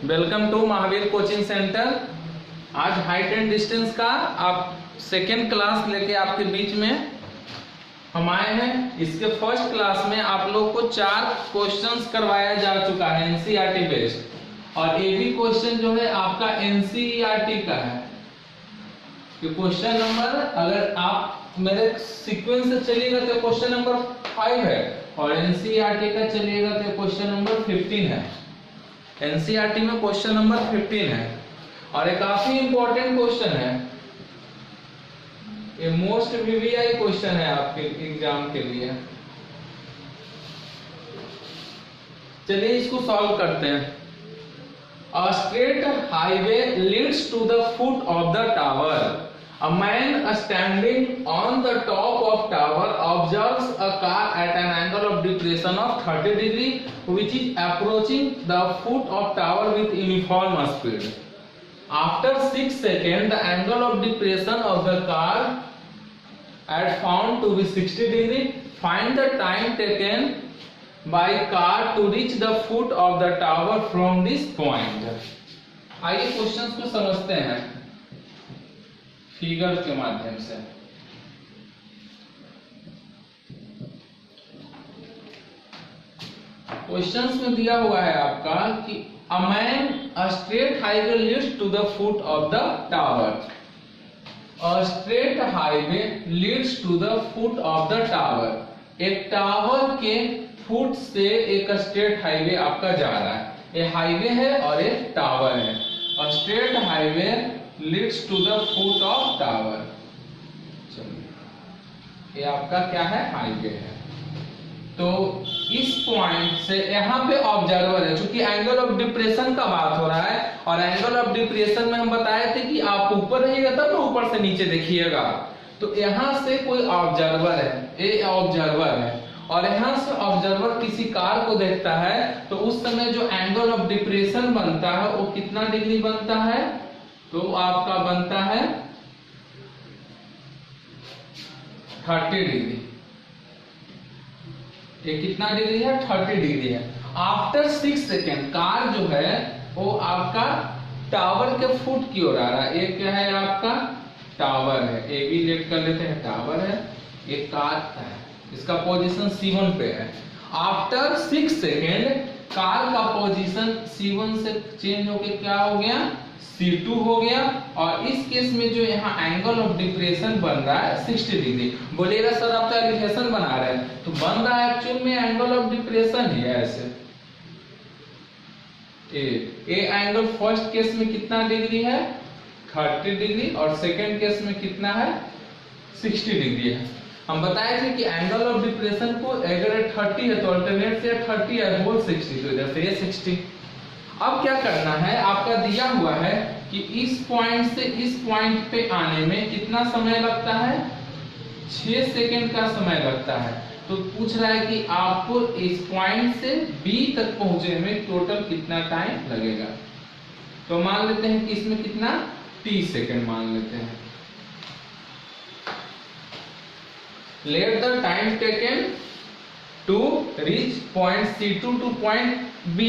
Welcome to Mahavir coaching centre. आज height and distance का आप सेकेंड क्लास लेके आपके बीच में हम आए हैं। इसके फर्स्ट क्लास में आप लोग को 4 क्वेश्चंस करवाया जा चुका है एनसीईआरटी बेस्ड, और ये भी क्वेश्चन जो है आपका एनसीईआरटी का है। क्वेश्चन नंबर, अगर आप मेरे सीक्वेंस से चलिएगा तो क्वेश्चन नंबर 5 है, और एनसीईआरटी का चलिएगा तो क्वेश्चन नंबर 15 है। एनसीईआरटी में क्वेश्चन नंबर 15 है और ये काफी इंपॉर्टेंट क्वेश्चन है। ये मोस्ट वीवीआई क्वेश्चन है आपके एग्जाम के लिए। चलिए इसको सॉल्व करते हैं। A straight highway leads to the foot of the tower. A man standing on the top of tower observes a car at an angle of depression of 30 degree, which is approaching the foot of tower with uniform speed. After 6 seconds, the angle of depression of the car is found to be 60 degree. Find the time taken by car to reach the foot of the tower from this point. आइए questions को समझते हैं figure के माध्यम से। Questions में दिया हुआ है आपका कि a man a straight highway leads to the foot of the tower. A straight highway leads to the foot of the tower. एक टावर के फुट से एक स्ट्रेट हाईवे आपका जा रहा है। ये हाईवे है और ये टावर है, और straight highway leads to the foot of tower. चलिए, ये आपका क्या है, हाईवे है। तो इस पॉइंट से यहाँ पे ऑब्जर्वर है, क्योंकि एंगल ऑफ डिप्रेशन का बात हो रहा है, और एंगल ऑफ डिप्रेशन में हम बताए थे कि आप ऊपर रहिएगा तब ना ऊपर से नीचे देखिएगा। तो यहाँ से कोई ऑब्जर्वर है, ये ऑब्जर्वर है, और यहाँ से ऑब्जर्वर किसी कार को देखता है, तो उस समय जो एंगल ऑफ डिप्रेशन बनता है वो कितना डिग्री बनता है, तो आपका बनता है 30 डिग्री। ये कितना डिग्री है, 30 डिग्री है। आफ्टर 6 सेकेंड कार जो है वो आपका टावर के फुट की ओर आ रहा है। ये क्या है, आपका टावर है। ए भी लेट कर लेते हैं, टावर है, एक कार है, इसका पोजीशन C1 पे है। आफ्टर 6 सेकेंड कार का पोजीशन C1 से चेंज होके क्या हो गया, C2 हो गया, और इस केस में जो यहाँ एंगल ऑफ डिप्रेशन बन रहा है 60 डिग्री। बोलिएगा सर आप तो एलिवेशन बना रहे हैं, तो बन रहा है एक्चुअल में एंगल ऑफ डिप्रेशन ही है ऐसे। ए एंगल फर्स्ट केस में कितना डिग्री है, 30 डिग्री, और सेकेंड केस में कितना है, 60 डिग्री है। हम बताए थे कि एंगल ऑफ डिप्रेशन को अगर 30 है तो अल्टरनेट से 30 है, होल 60, तो इधर से ये 60। अब क्या करना है, आपका दिया हुआ है कि इस पॉइंट से इस पॉइंट पे आने में कितना समय लगता है, 6 सेकेंड का समय लगता है। तो पूछ रहा है कि आपको इस पॉइंट से B तक पहुंचने में टोटल कितना टाइम लगेगा। तो मान लेते हैं कि इसमें कितना 30 सेकेंड मान लेते हैं। Let the time taken to reach point C2 to point B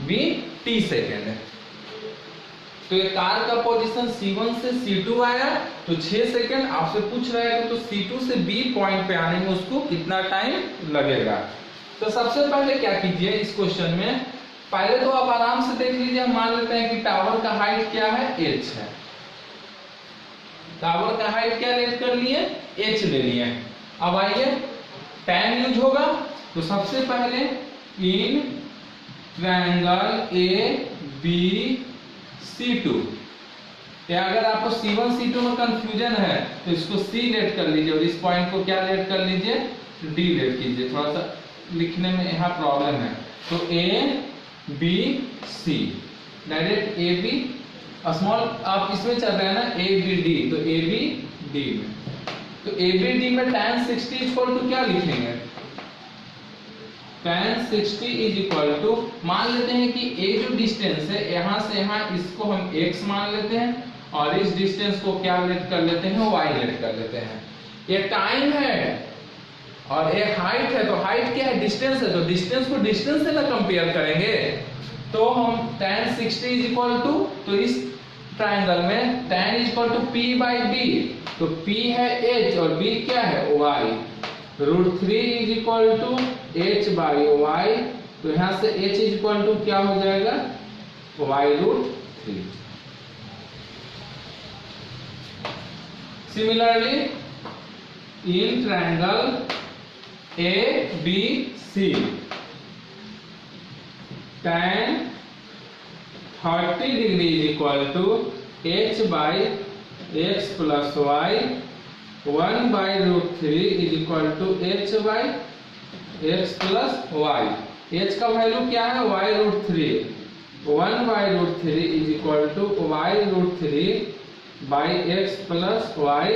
be T second है। तो ये कार का पोजीशन C1 से C2 आया, तो 6 सेकेंड। आपसे पूछ रहा है तो C2 से B पॉइंट पे आने में उसको कितना टाइम लगेगा। तो सबसे पहले क्या कीजिए इस क्वेश्चन में, पहले तो आप आराम से देख लीजिए। हम मान लेते हैं कि टावर का हाइट क्या है, h है। टावर का हाइट क्या रेट कर लिए, h ले लिए। अब आइए tan यूज होगा, तो सबसे पहले इन ट्रायंगल ABCD। अगर आपको C1 C2 में कंफ्यूजन है तो इसको C लेट कर लीजिए, और इस पॉइंट को क्या लेट कर लीजिए, D लेट कीजिए। थोड़ा सा लिखने में यहाँ प्रॉब्लम है। तो ABC डायरेक्ट AB स्मॉल, आप इसमें चल रहे हैं ना ABD, तो ABD में, तो ABD में tan 60 इक्वल टू क्या लिखेंगे, tan 60 इज इक्वल टू, मान लेते हैं कि ये जो डिस्टेंस है यहाँ से यहाँ, इसको हम x मान लेते हैं, और इस डिस्टेंस को क्या लेट कर लेते हैं, y लेट कर लेते हैं। ये टाइम है और ये हाइट है, तो हाइट क्या है, डिस्टेंस है, तो डिस्टेंस को डिस्टेंस से ना कंपेयर करेंगे। तो हम tan 60 इज इक्वल टू, तो इस ट्राइंगल में tan is equal to p by b, तो p है h और b क्या है y, √3 is equal to h by y, तो यहां से h इज इक्वल टू क्या हो जाएगा y√3। Similarly in triangle ABC tan 30 degree is equal to h by x plus y, 1 by √3 is equal to h by x plus y। h का value क्या है y√3, 1 by √3 is equal to y√3 by x plus y,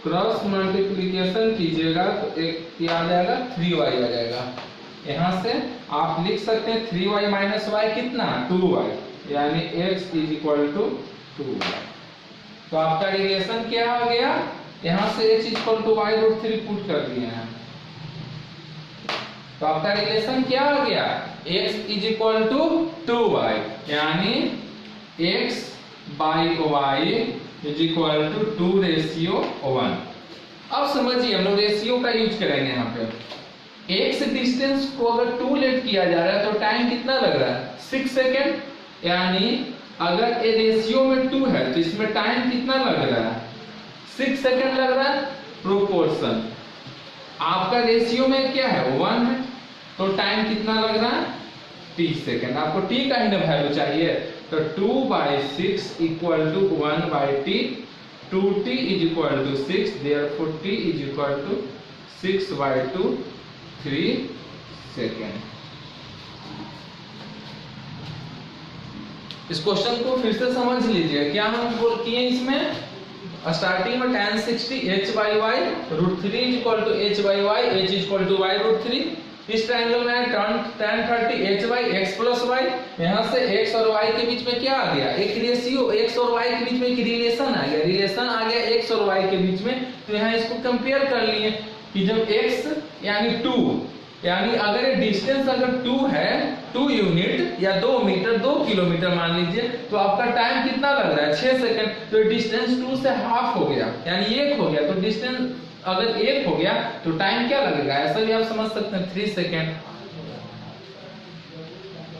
cross multiplication कीजिएगा तो एक आ जाएगा 3y आ जाएगा। यहाँ से आप लिख सकते हैं 3y माइनस y कितना 2y, यानी x is equal to 2y। तो आपका रिलेशन क्या आ गया, यहाँ से h is equal to y√3 put कर दिए हैं, तो आपका रिलेशन क्या आ गया x is equal to 2y, यानी x by y is equal to 2:1। अब समझिए हम लोग रेशियो का यूज करेंगे यहाँ पे। x डिस्टेंस को अगर 2 लेट किया जा रहा है तो टाइम कितना लग रहा है 6 सेकेंड, यानी अगर ये रेशियो में 2 है तो इसमें टाइम कितना लग रहा है 6 सेकेंड लग रहा है। प्रोपोर्शन आपका रेशियो में क्या है 1 है, तो टाइम कितना लग रहा है t सेकेंड। आपको t का ही वैल्यू चाहिए, तो 2/6 equal to 1/t, 2t is equal to 6, therefore t is equal to 6/2, 3 second. इस क्वेश्चन को फिर से समझ लीजिए, क्या हम बोल किए इसमें स्टार्टिंग में tan 60 h by y, √3 is equal to h by y, h is equal to y√3। इस ट्रायंगल में tan 30 h by x plus y, यहाँ से x और y के बीच में क्या आ गया एक रेशियो, x और y के बीच में एक रिलेशन आ गया, रिलेशन आ गया x और y के बीच में। तो यहाँ इसको कंपेयर कर लिए कि जब x यानी 2, यानी अगर ये डिस्टेंस अगर 2 है 2 यूनिट या 2 मीटर 2 किलोमीटर मान लीजिए, तो आपका टाइम कितना लग रहा है 6 सेकंड। तो डिस्टेंस 2 से हाफ हो गया, यानी 1 हो गया, तो डिस्टेंस अगर 1 हो गया तो टाइम क्या लगेगा, ऐसा भी आप समझ सकते हैं 3 सेकेंड।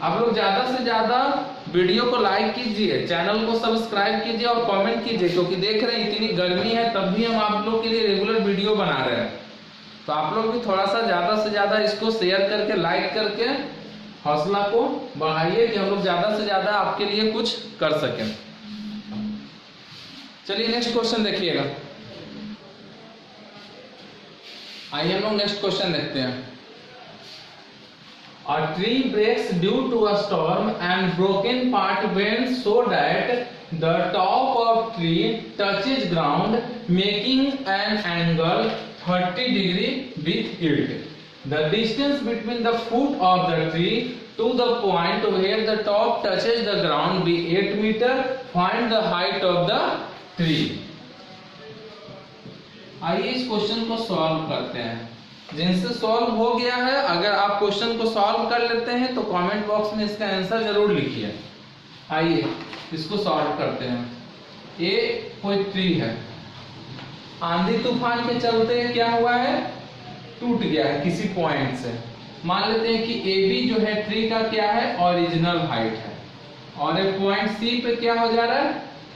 आप लोग ज्यादा से ज्यादा वीडियो को लाइक कीजिए, चैनल को सब्सक्राइब कीजिए और कमेंट कीजिए, क्योंकि देख रहे हैं इतनी गर्मी है तब भी हम आप लोग के लिए रेगुलर वीडियो बना रहे हैं। तो आप लोग भी थोड़ा सा ज्यादा से ज्यादा इसको शेयर करके लाइक करके हौसला को बढ़ाइए कि हम लोग ज्यादा से ज्यादा आपके लिए कुछ कर सकें। चलिए नेक्स्ट क्वेश्चन देखिएगा। आइए हम लोग नेक्स्ट क्वेश्चन देखते हैं। A tree breaks due to a storm and broken part bends so that the top of tree touches ground, making an angle 30 degree with it. The distance between the foot of the tree to the point where the top touches the ground be 8 meter. Find the height of the tree. आइए इस question को solve करते हैं। जिनसे solve हो गया है, अगर आप क्वेश्चन को सॉल्व कर लेते हैं तो कमेंट बॉक्स में इसका आंसर जरूर लिखिए। आइए इसको सॉल्व करते हैं। ये कोई ट्री है, आंधी तूफान के चलते क्या हुआ है टूट गया है किसी पॉइंट से। मान लेते हैं कि AB जो है ट्री का क्या है ओरिजिनल हाइट है, और एक पॉइंट C पे क्या हो जा रहा है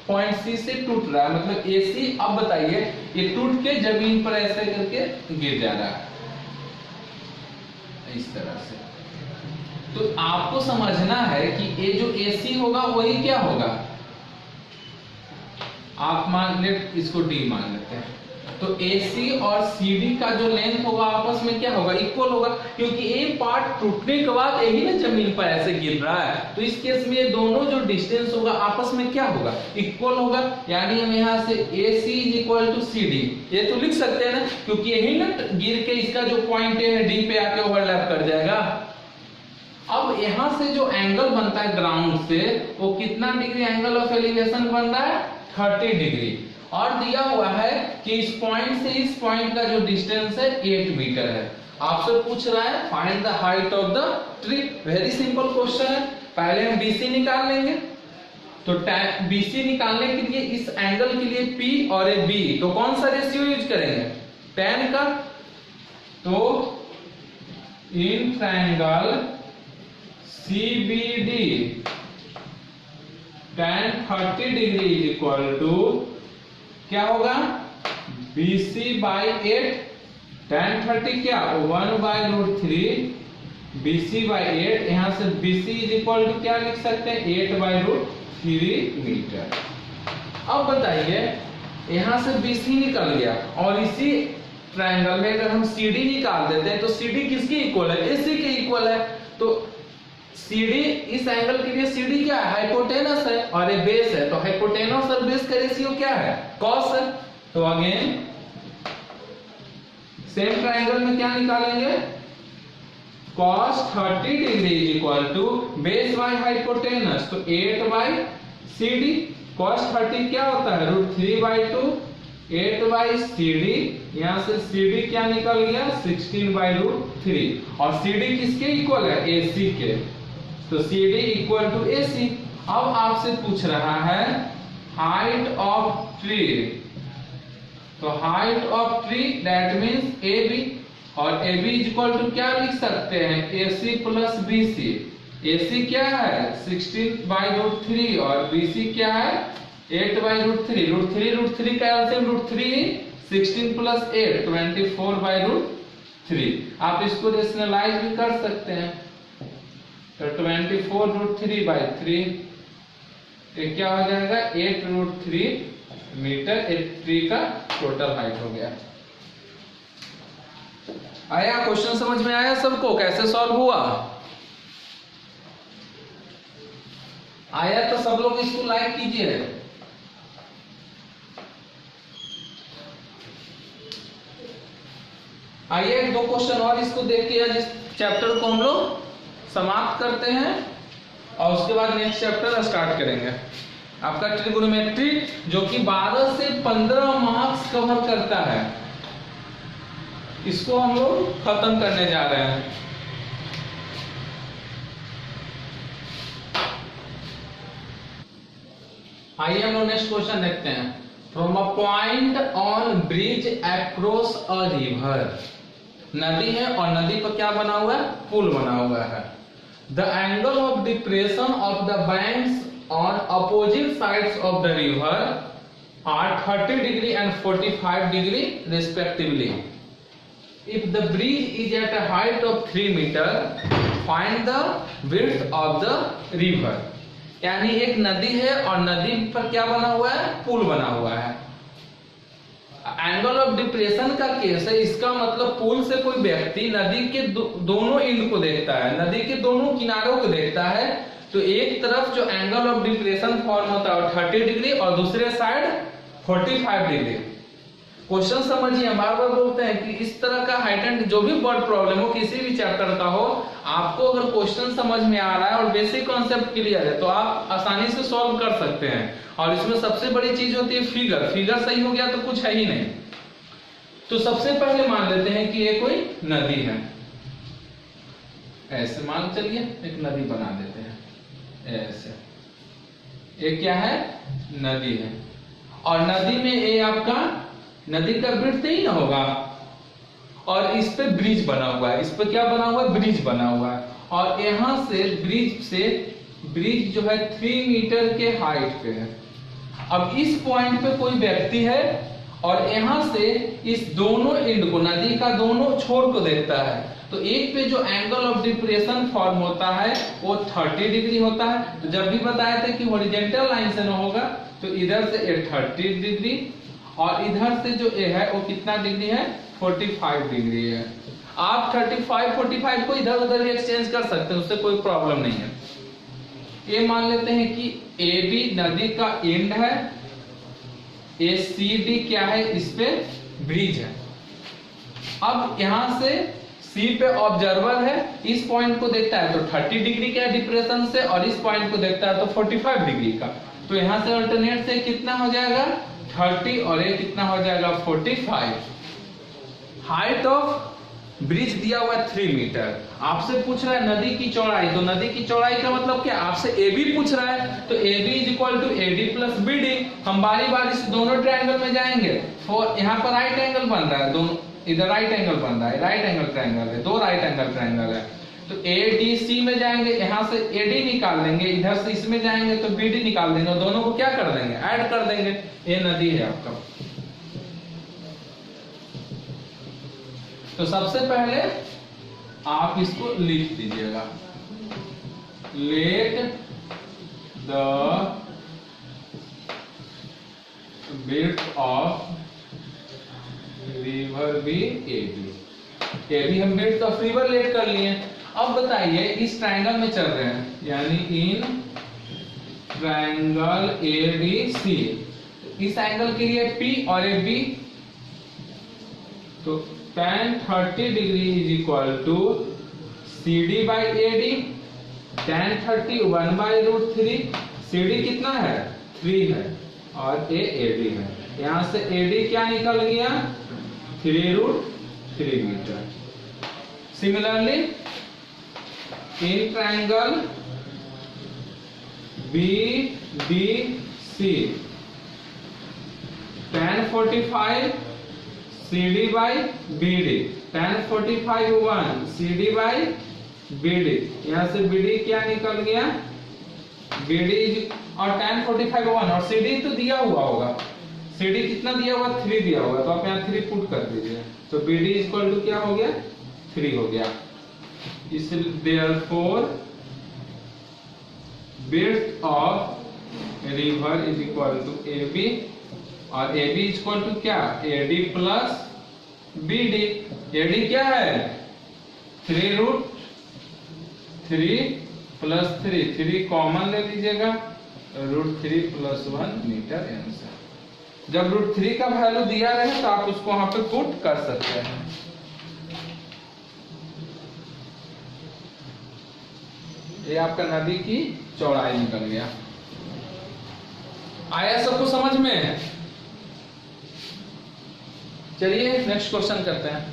पॉइंट C से टूट रहा है, मतलब AC। अब बताइए ये टूट के जमीन पर ऐसे करके गिर जा रहा है इस तरह से। तो आपको समझना है कि ये जो AC होगा वही क्या होगा, आप मान ले इसको D मान लेते हैं, तो AC और CD का जो लेंथ होगा आपस में क्या होगा इक्वल होगा, क्योंकि ये पार्ट टूटने के बाद यही ना जमीन पर ऐसे गिर रहा है। तो इस केस में ये दोनों जो डिस्टेंस होगा आपस में क्या होगा इक्वल होगा, यानी हम यहाँ से AC is equal to CD ये तो लिख सकते हैं ना, क्योंकि यही ना गिर के इसका जो पॉइंट है D पे आके ओवरलैप कर जाएगा। अब यहाँ से जो एंगल बनता है ग्राउंड से वो कितना डिग्री एंगल ऑफ एलिवेशन बन रहा है 30 डिग्री, और दिया हुआ है कि इस पॉइंट से इस पॉइंट का जो डिस्टेंस है 8 मीटर है। आपसे पूछ रहा है find the height of the tree. Very simple question है। पहले हम BC निकाल लेंगे। तो BC निकालने के लिए इस एंगल के लिए P और A B, तो कौन सा रेशियो यूज करेंगे? tan का। तो in triangle CBD tan 30 degree is equal to क्या होगा? BC बाई 8, tan 30 क्या 1/√3 BC बाई 8, यहां से BC इज इक्वल टू क्या लिख सकते हैं? 8/√3 मीटर। अब बताइए, यहां से BC निकल गया और इसी ट्रायंगल में अगर हम CD निकाल देते हैं तो CD किसके इक्वल है? AC के इक्वल है। तो CD, इस एंगल के लिए CD क्या है? हाइपोटेनस है और ये बेस है। तो हाइपोटेनस और बेस का रेशियो क्या है? cos है। तो अगेन सेम ट्रायंगल में क्या निकालेंगे? cos 30 degree is equal to base by hypotenuse, तो 8/CD। cos 30 क्या होता है? √3/2, 8/CD। यहां से CD क्या निकल गया? 16/√3। और CD किसके इक्वल है? AC के। तो CD इक्वल टू AC। अब आपसे पूछ रहा है हाइट ऑफ ट्री, तो height of tree that means AB, और AB इज इक्वल टू क्या लिख सकते हैं? AC plus BC। AC क्या है? 16/√3 और BC क्या है? 8/√3। √3 का एलसीएम √3, 16 प्लस 8 24/√3। आप इसको रेशनलाइज भी कर सकते हैं। तो 24√3/3 ये क्या हो जाएगा? 8√3 मीटर। एक ट्री का टोटल हाइट हो गया। आया क्वेश्चन समझ में आया सबको? कैसे सॉल्व हुआ? आया तो सब लोग इसको लाइक कीजिए। आइए एक दो क्वेश्चन और इसको देख के आज इस चैप्टर को हम लोग समाप्त करते हैं और उसके बाद नेक्स्ट चैप्टर स्टार्ट करेंगे। आपका ट्रिगोनोमेट्री जो कि 12 से 15 मार्क्स कवर करता है, इसको हम लोग खत्म करने जा रहे हैं। आइए हम लोग नेक्स्ट क्वेश्चन देखते हैं। From a point on bridge across a river, नदी है और नदी पर क्या बना हुआ है? पुल बना हुआ है। The angle of depression of the banks on opposite sides of the river are 30 degree and 45 degree respectively. If the bridge is at a height of 3 meter, find the width of the river. यानी एक नदी है और नदी पर क्या बना हुआ है? पुल बना हुआ है। एंगल ऑफ डिप्रेशन का केस है, इसका मतलब पुल से कोई व्यक्ति नदी के दोनों एंड को देखता है, नदी के दोनों किनारों को देखता है। तो एक तरफ जो एंगल ऑफ डिप्रेशन फॉर्म होता है 30 डिग्री और दूसरे साइड 45 डिग्री। क्वेश्चन समझिए, हम बार बार बोलते हैं कि इस तरह का हाइट एंड जो भी वर्ड प्रॉब्लम हो किसी भी चैप्टर का हो, आपको अगर क्वेश्चन समझ में आ रहा है और बेसिक कॉन्सेप्ट क्लियर है तो आप आसानी से सॉल्व कर सकते हैं। और इसमें सबसे बड़ी चीज होती है फिगर। फिगर सही हो गया तो कुछ है ही नहीं। तो सबसे पहले मान लेते हैं कि ये कोई नदी है, ऐसे मान चलिए एक नदी बना देते हैं ऐसे। ये क्या है? नदी है और नदी में ये आपका नदी का ब्रिज ही ना होगा और इस पे ब्रिज बना हुआ है। इस पे क्या बना हुआ है? ब्रिज बना हुआ है। और यहां से ब्रिज जो है 3 मीटर के हाइट पे है। अब इस पॉइंट पे कोई व्यक्ति है और यहां से इस दोनों एंड को, नदी का दोनों छोर को देखता है। तो एक पे जो एंगल ऑफ डिप्रेशन फॉर्म होता है वो 30 डिग्री होता है। तो जब भी बताया था कि हॉरिजॉन्टल लाइन से ना होगा तो इधर से 30 डिग्री और इधर से जो ए है वो कितना डिग्री है? 45 डिग्री है। आप 45 को इधर उधर भी एक्सचेंज कर सकते हैं, उससे कोई प्रॉब्लम नहीं है। ये मान लेते हैं कि AB नदी का एंड है, ACD क्या है? इस पे ब्रिज है। अब यहां से C पे ऑब्जर्वर है, इस पॉइंट को देखता है तो 30 डिग्री का डिप्रेशन से और इस पॉइंट को देखता है तो 45 डिग्री का। तो यहां से अल्टरनेट से कितना हो जाएगा? 30 और ये कितना हो जाएगा? 45। हाइट ऑफ ब्रिज दिया हुआ है 3 मीटर, आपसे पूछ रहा है नदी की चौड़ाई, तो नदी की चौड़ाई का मतलब क्या, आपसे AB पूछ रहा है, तो AB is equal to AD plus BD। हम बारी बारी से दोनों ट्रायंगल में जाएंगे, तो यहाँ पर राइट एंगल बन रहा है, दोनों इधर राइट एंगल बन रहा है, राइट एंगल ट्रायंगल है, दो राइट एंगल ट्रायंगल है। तो ADC में जाएंगे, यहाँ से AD निकाल लेंगे, इधर से इसमें जाएंगे तो BD निकाल देंगे, और दोनों को क्या कर देंगे, ऐड कर देंगे। ये नदी है आपका। तो सबसे पहले आप इसको लिख दीजिएगा, let the width of river be AB हम विड्थ ऑफ रिवर लेट कर लिए। अब बताइए इस ट्रायंगल में चल रहे हैं, यानी इन ट्रायंगल ABC, इस एंगल के लिए P और AB, तो tan 30 degree is equal to CD by AD। tan 30 1/√3, CD कितना है 3 है, और A AD है, यहां से AD क्या निकल गया 3√3 metre. Similarly in triangle BDC, tan 45 CD by BD, tan 45 1 CD by BD, यहाँ से BD क्या निकल गया BD, और tan 45 1 और CD तो दिया हुआ होगा, CD कितना दिया हुआ 3 दिया हुआ, तो आप यहाँ 3 पुट कर दीजिए, तो BD इक्वल टू क्या हो गया 3 हो गया। इसलिए therefore width of river is equal to AB, और AB इक्वल टू क्या AD प्लस BD। AD क्या है 3√3 प्लस 3 कॉमन ले लीजिएगा, √3 प्लस 1 मीटर आंसर। जब √3 का वैल्यू दिया रहे तो आप उसको वहां पे पुट कर सकते हैं। ये आपका नदी की चौड़ाई निकल गया। आया सबको समझ में? चलिए नेक्स्ट क्वेश्चन करते हैं।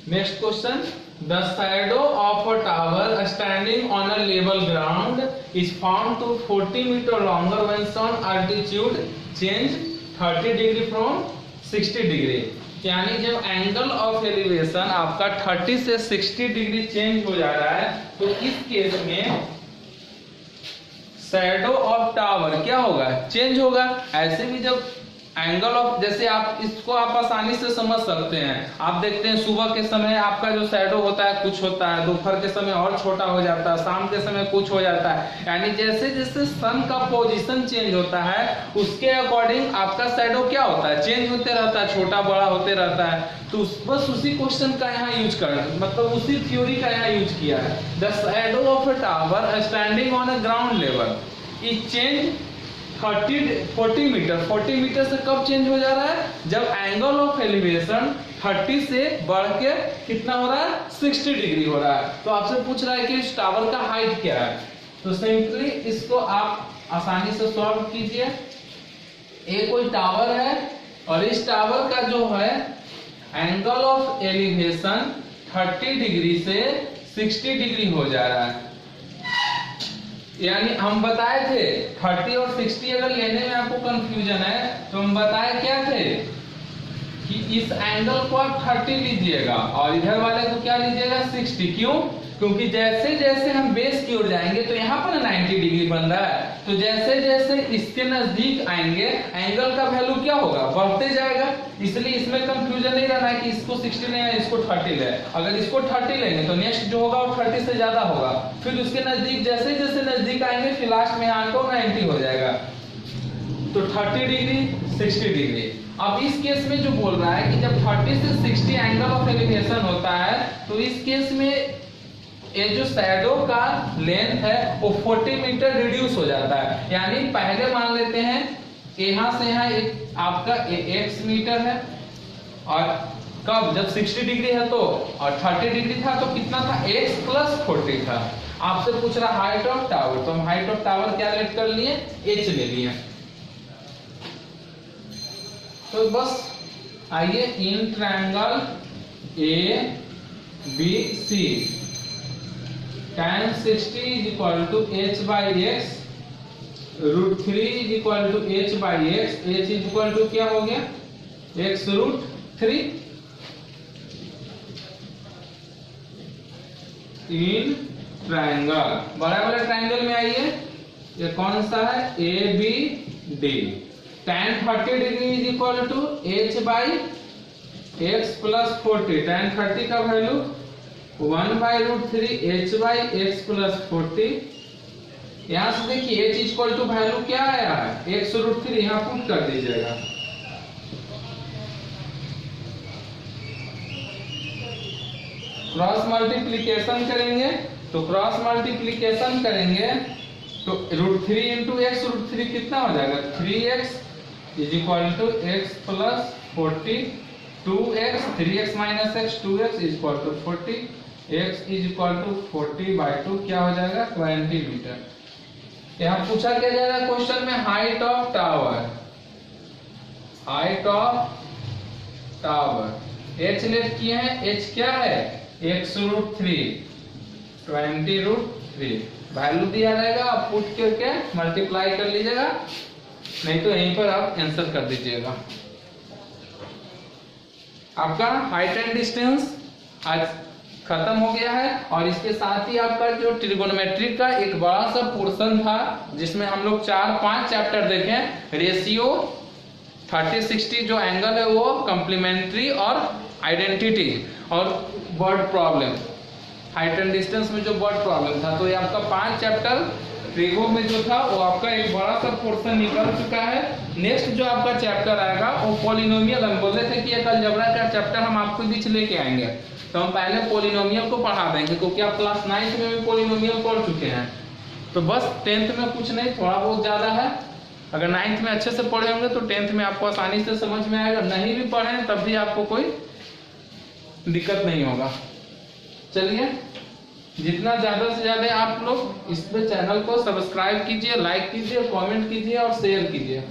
Next question, the shadow of a tower standing on a level ground is found to 40 metre longer when sun altitude change 30 degree from 60 degree. यानी जब एंगल ऑफ एलिवेशन आपका 30 से 60 डिग्री चेंज हो जा रहा है, तो इस केस में शैडो ऑफ टावर क्या होगा, चेंज होगा। ऐसे भी जब एंगल ऑफ, जैसे आप इसको आप आसानी से समझ सकते हैं, आप देखते हैं सुबह के समय आपका जो शैडो होता है कुछ होता है, दोपहर के समय और छोटा हो जाता है, शाम के समय कुछ हो जाता है। यानी जैसे जैसे सन का पोजीशन चेंज होता है उसके अकॉर्डिंग आपका शैडो क्या होता है, चेंज होते रहता है, छोटा बड़ा होते रहता है। तो बस उसी क्वेश्चन का यहाँ यूज कर, मतलब उसी थ्योरी का यहाँ यूज किया है। The shadow of a tower standing on a ground level is change 40 metre. 40 metre से कब चेंज हो जा रहा है, जब एंगल ऑफ एलिवेशन 30 से बढ़ के कितना हो रहा है 60 डिग्री हो रहा है। तो आपसे पूछ रहा है कि इस टावर का हाइट क्या है, तो सिंपली इसको आप आसानी से सॉल्व कीजिए। एक कोई टावर है और इस टावर का जो है एंगल ऑफ एलिवेशन 30 डिग्री से 60 डिग्री हो जा रहा है। यानी हम बताए थे 30 और 60 अगर लेने में आपको कंफ्यूजन है तो हम बताए क्या थे कि इस एंगल को आप 30 लीजिएगा और इधर वाले को क्या लीजिएगा 60। क्यों? क्योंकि जैसे जैसे हम बेस की ओर जाएंगे तो यहाँ पर 90 डिग्री बन रहा है, तो जैसे जैसे इसके नजदीक आएंगे एंगल का वैल्यू क्या होगा, बढ़ते जाएगा। इसलिए इसमें कंफ्यूजन नहीं रहना है कि इसको 60 लें या इसको 30 लें। अगर इसको 30 लेंगे तो नेक्स्ट जो होगा वो 30 से ज्यादा होगा, फिर उसके नजदीक जैसे जैसे नजदीक आएंगे फिर लास्ट में यहाँ को 90 हो जाएगा। तो 30 डिग्री 60 डिग्री। अब इस केस में जो बोल रहा है कि जब 30 से 60 एंगल ऑफ एलिवेशन होता है तो इस केस में ये जो शैडो का लेंथ है वो 40 मीटर रिड्यूस हो जाता है। यानी पहले मान लेते हैं यहाँ से यहाँ एक आपका x मीटर है, और कब जब 60 डिग्री है तो, और 30 डिग्री था तो कितना था x प्लस 40 था। आपसे पूछ रहा हाइट ऑफ टावर, तो हम हाइट ऑफ टावर क्या लेट कर लिए, h ले लिए। तो बस आइए in triangle A B C tan 60 is equal to h by x, √3 is equal to h by x, h is equal to क्या हो गया x √3 इन ट्रायंगल, बड़ा वाला ट्रायंगल में आइए, ये कौन सा है A B D, tan 30 degree is equal to h by x plus 40, tan 30 का value 1 by √3 h by x plus 40। यहां से देखिए h इक्वल टू वैल्यू क्या आया है x √3, यहां पुट कर दीजिएगा। क्रॉस मल्टीप्लीकेशन करेंगे, तो क्रॉस मल्टीप्लीकेशन करेंगे तो √3 इंटू एक्स, √3 कितना हो जाएगा 3x is equal to x plus 40, 2x 3x minus x 2x is equal to 40, x is equal to 40 by 2 क्या हो जाएगा 20 मीटर। यहाँ पूछा क्या जाएगा क्वेश्चन में height of tower, height of tower h let किए हैं, h क्या है x √3 20 √3 वैल्यू दिया जाएगा, आप पुट करके मल्टीप्लाई कर लीजिएगा, नहीं तो यहीं पर आप आंसर कर दीजिएगा। आपका हाइट एंड डिस्टेंस आज खत्म हो गया है, और इसके साथ ही आपका जो ट्रिगोनोमेट्री का एक बड़ा सा पोर्शन था जिसमें हम लोग 4-5 चैप्टर देखें, रेशियो, 30-60 जो एंगल है वो, कम्प्लीमेंट्री और आइडेंटिटी, और word problem, height and distance में जो वर्ड प्रॉब्लम था, तो ये आपका 5 चैप्टर ट्रिगो में जो था वो आपका एक बड़ा सा पोर्शन निकल चुका है। नेक्स्ट जो आपका चैप्टर आएगा वो पॉलिनोमियल, हम बोले थे कि एक अलजेब्रा का चैप्टर हम आपको बीच लेके आएंगे, तो हम पहले पॉलिनोमियल को पढ़ा देंगे क्योंकि आप क्लास 9th में भी पॉलिनोमियल पढ़ चुके हैं, तो बस 10th में कुछ नहीं, थोड़ा बहुत ज्यादा है, अगर 9th में अच्छे से पढ़े होंगे तो 10th में आपको आसानी से समझ में आएगा, नहीं भी पढ़े तब भी आपको कोई दिक्कत नहीं होगा। चलिए, जितना ज्यादा से ज्यादा आप लोग इस पे चैनल को सब्सक्राइब कीजिए, लाइक कीजिए, कमेंट कीजिए और शेयर कीजिए।